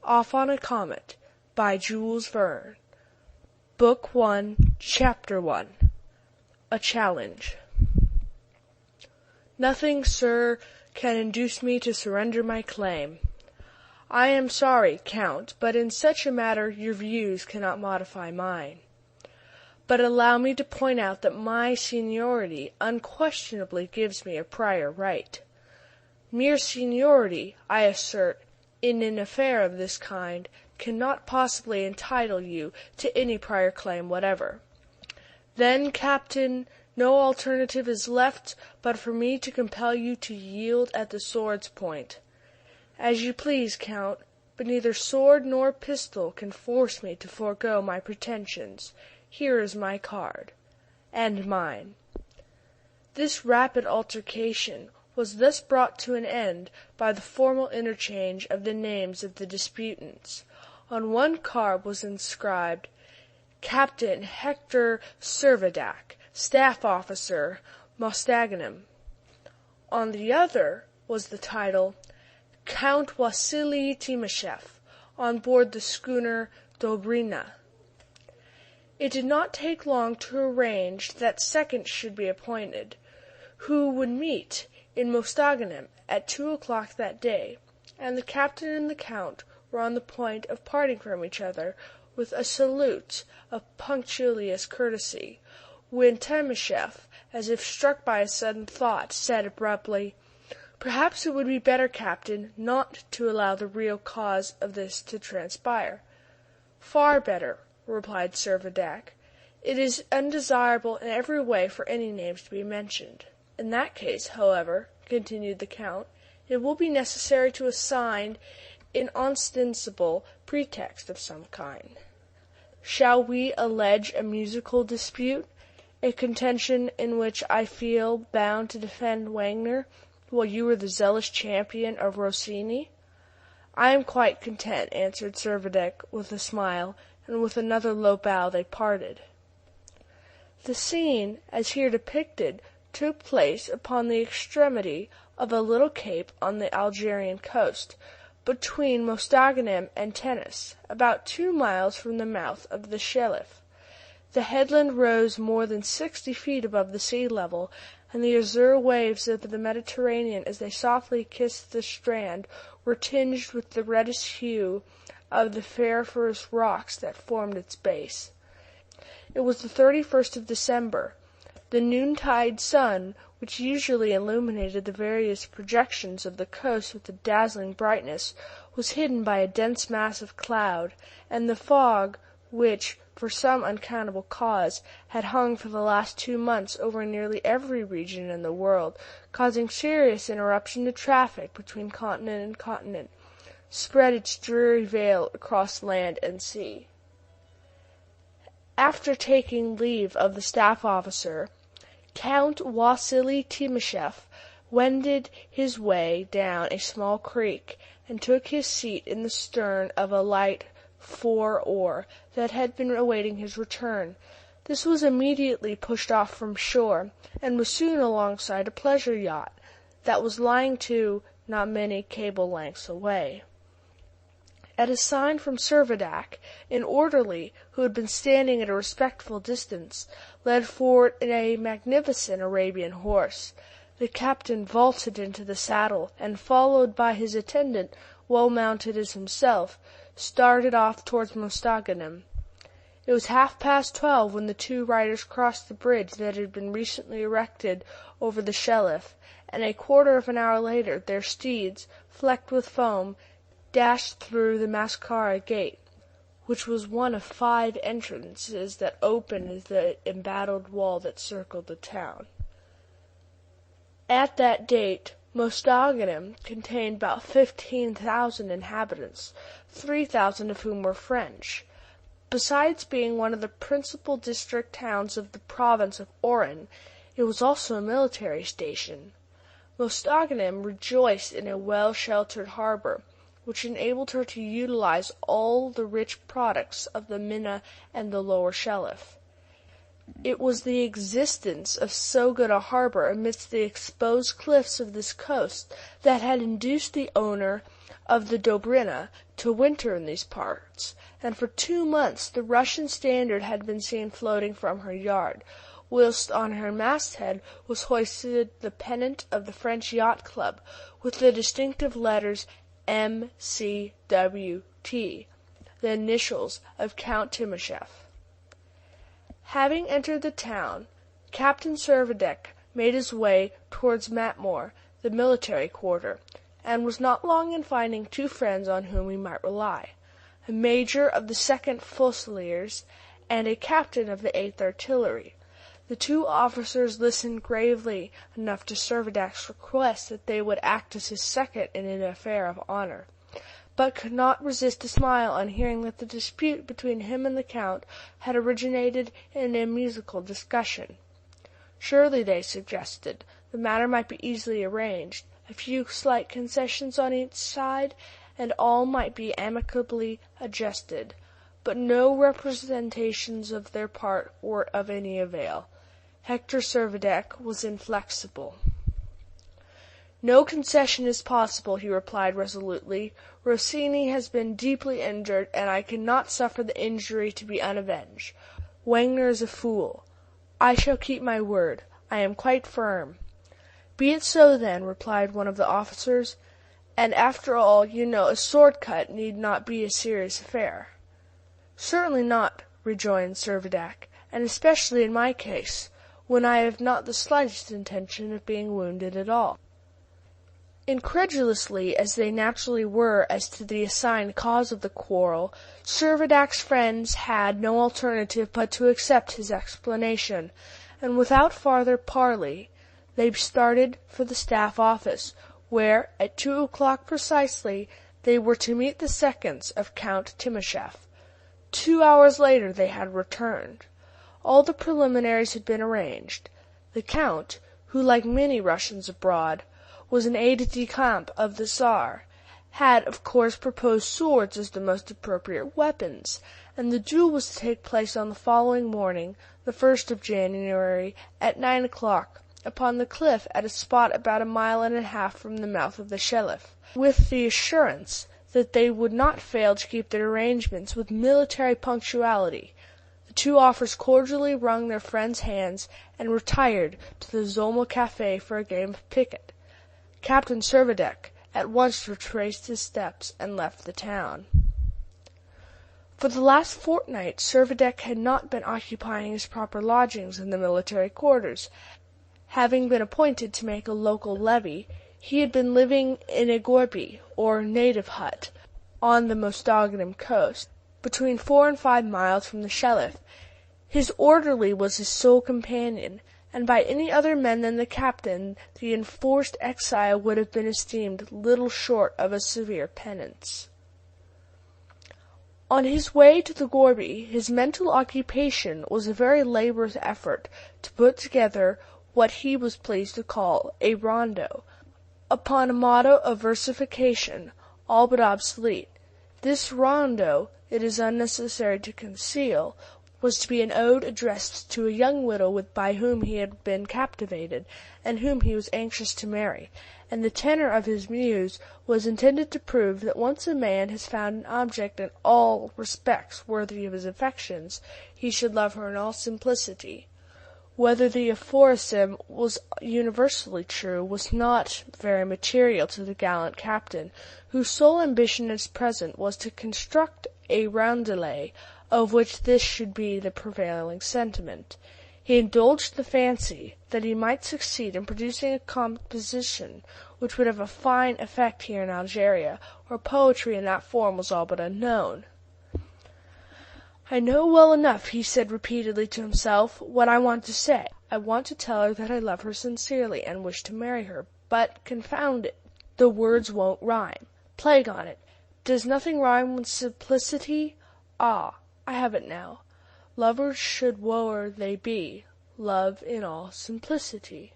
Off on a Comet by Jules Verne. Book 1, Chapter 1. A Challenge. Nothing, sir, can induce me to surrender my claim. I am sorry, Count, but in such a matter your views cannot modify mine. But allow me to point out that my seniority unquestionably gives me a prior right. Mere seniority, I assert, in an affair of this kind, cannot possibly entitle you to any prior claim whatever. Then, Captain, no alternative is left but for me to compel you to yield at the sword's point. As you please, Count, but neither sword nor pistol can force me to forego my pretensions. Here is my card. And mine. This rapid altercation was thus brought to an end by the formal interchange of the names of the disputants. On one card was inscribed, Captain Hector Servadac, Staff Officer, Mostaganem. On the other was the title, Count Wasily Timashev, on board the schooner Dobrina. It did not take long to arrange that seconds should be appointed, who would meet in Mostaganem at 2 o'clock that day, and the captain and the count were on the point of parting from each other with a salute of punctilious courtesy, when Timashev, as if struck by a sudden thought, said abruptly, "Perhaps it would be better, Captain, not to allow the real cause of this to transpire." "Far better," replied Servadac. "It is undesirable in every way for any names to be mentioned." "In that case, however," continued the Count, "it will be necessary to assign an ostensible pretext of some kind. Shall we allege a musical dispute, a contention in which I feel bound to defend Wagner, while you are the zealous champion of Rossini?" "I am quite content," answered Servadac with a smile, and with another low bow they parted. The scene, as here depicted, took place upon the extremity of a little cape on the Algerian coast, between Mostaganem and Tennis, about 2 miles from the mouth of the Shelif. The headland rose more than 60 feet above the sea level, and the azure waves of the Mediterranean, as they softly kissed the strand, were tinged with the reddish hue of the feriferous rocks that formed its base. It was the 31st of December. The noontide sun, which usually illuminated the various projections of the coast with a dazzling brightness, was hidden by a dense mass of cloud, and the fog, which, for some unaccountable cause, had hung for the last 2 months over nearly every region in the world, causing serious interruption to traffic between continent and continent, spread its dreary veil across land and sea. After taking leave of the staff officer, Count Wasily Timashev wended his way down a small creek, and took his seat in the stern of a light 4-oar that had been awaiting his return. This was immediately pushed off from shore, and was soon alongside a pleasure yacht that was lying to not many cable lengths away. At a sign from Servadac, an orderly, who had been standing at a respectful distance, led forward a magnificent Arabian horse. The captain vaulted into the saddle, and, followed by his attendant, well mounted as himself, started off towards Mostaganem. It was 12:30 when the two riders crossed the bridge that had been recently erected over the Shelif, and a quarter of an hour later their steeds, flecked with foam, dashed through the Mascara gate, which was one of 5 entrances that opened the embattled wall that circled the town. At that date, Mostaganem contained about 15,000 inhabitants, 3,000 of whom were French. Besides being one of the principal district towns of the province of Oran, it was also a military station. Mostaganem rejoiced in a well-sheltered harbor, which enabled her to utilize all the rich products of the Mina and the lower Shelif. It was the existence of so good a harbor amidst the exposed cliffs of this coast that had induced the owner of the Dobrina to winter in these parts, and for 2 months the Russian standard had been seen floating from her yard, whilst on her masthead was hoisted the pennant of the French Yacht Club, with the distinctive letters M.C.W.T., the initials of Count Timascheff. Having entered the town, Captain Servadac made his way towards Matmore, the military quarter, and was not long in finding 2 friends on whom he might rely, a major of the 2nd Fusiliers and a captain of the 8th Artillery. The 2 officers listened gravely enough to Servadac's request that they would act as his second in an affair of honor, but could not resist a smile on hearing that the dispute between him and the Count had originated in a musical discussion. Surely, they suggested, the matter might be easily arranged, a few slight concessions on each side, and all might be amicably adjusted. But no representations of their part were of any avail. Hector Servadac was inflexible. "No concession is possible," he replied resolutely. "Rossini has been deeply injured, and I cannot suffer the injury to be unavenged. Wagner is a fool. I shall keep my word. I am quite firm." "Be it so, then," replied one of the officers. "And after all, you know, a sword cut need not be a serious affair." "Certainly not," rejoined Servadac, "and especially in my case, when I have not the slightest intention of being wounded at all." Incredulously as they naturally were as to the assigned cause of the quarrel, Servadac's friends had no alternative but to accept his explanation, and without farther parley they started for the staff office, where, at 2 o'clock precisely, they were to meet the seconds of Count Timascheff. 2 hours later they had returned. All the preliminaries had been arranged. The Count, who, like many Russians abroad, was an aide-de-camp of the Czar, had of course proposed swords as the most appropriate weapons, and the duel was to take place on the following morning, the 1st of January, at 9 o'clock, upon the cliff at a spot about 1.5 miles from the mouth of the Shelif, with the assurance that they would not fail to keep their arrangements with military punctuality. The 2 officers cordially wrung their friends' hands and retired to the Zolma Café for a game of piquet. Captain Servadac at once retraced his steps and left the town. For the last fortnight Servadac had not been occupying his proper lodgings in the military quarters. Having been appointed to make a local levy, he had been living in a gourbi, or native hut, on the Mostaganem coast, between 4 and 5 miles from the Shelif. His orderly was his sole companion, and by any other men than the captain the enforced exile would have been esteemed little short of a severe penance. On his way to the gourbi his mental occupation was a very laborious effort to put together what he was pleased to call a rondo, upon a motto of versification, all but obsolete. This rondo, it is unnecessary to conceal, was to be an ode addressed to a young widow by whom he had been captivated, and whom he was anxious to marry, and the tenor of his muse was intended to prove that once a man has found an object in all respects worthy of his affections, he should love her in all simplicity. Whether the aphorism was universally true was not very material to the gallant captain, whose sole ambition at present was to construct a roundelay of which this should be the prevailing sentiment. He indulged the fancy that he might succeed in producing a composition which would have a fine effect here in Algeria, where poetry in that form was all but unknown. "I know well enough," he said repeatedly to himself, "what I want to say. I want to tell her that I love her sincerely, and wish to marry her, but, confound it, the words won't rhyme. Plague on it! Does nothing rhyme with simplicity? Ah, I have it now. Lovers should wooer they be, love in all simplicity.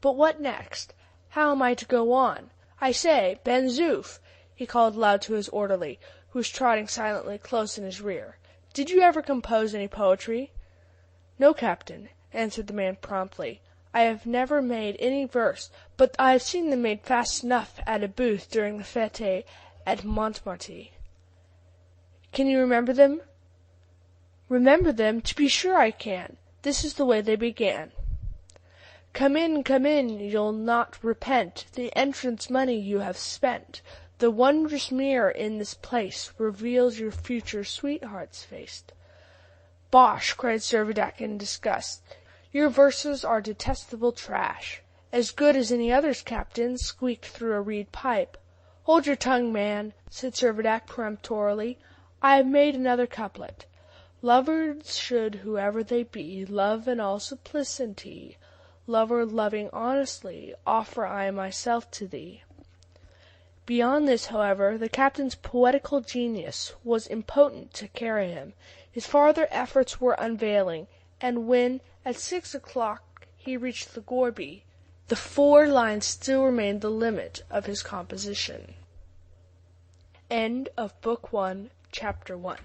But what next? How am I to go on? I say, Ben Zoof!" he called aloud to his orderly, who was trotting silently close in his rear. "Did you ever compose any poetry?" "No, captain," answered the man promptly. I have never made any verse, but I have seen them made fast enough at a booth during the fête at Montmartre. Can you remember them? Remember them? To be sure I can. This is the way they began. Come in, you'll not repent the entrance money you have spent. The wondrous mirror in this place reveals your future sweetheart's face. Bosh! Cried Servadac in disgust. Your verses are detestable trash. As good as any others, Captain, squeaked through a reed pipe. Hold your tongue, man, said Servadac peremptorily. I have made another couplet. Lovers should, whoever they be, love in all simplicity. Lover loving honestly, offer I myself to thee. Beyond this, however, the captain's poetical genius was impotent to carry him. His farther efforts were unavailing, and when, at 6 o'clock, he reached the gourbi, the 4 lines still remained the limit of his composition. End of Book 1, Chapter 1.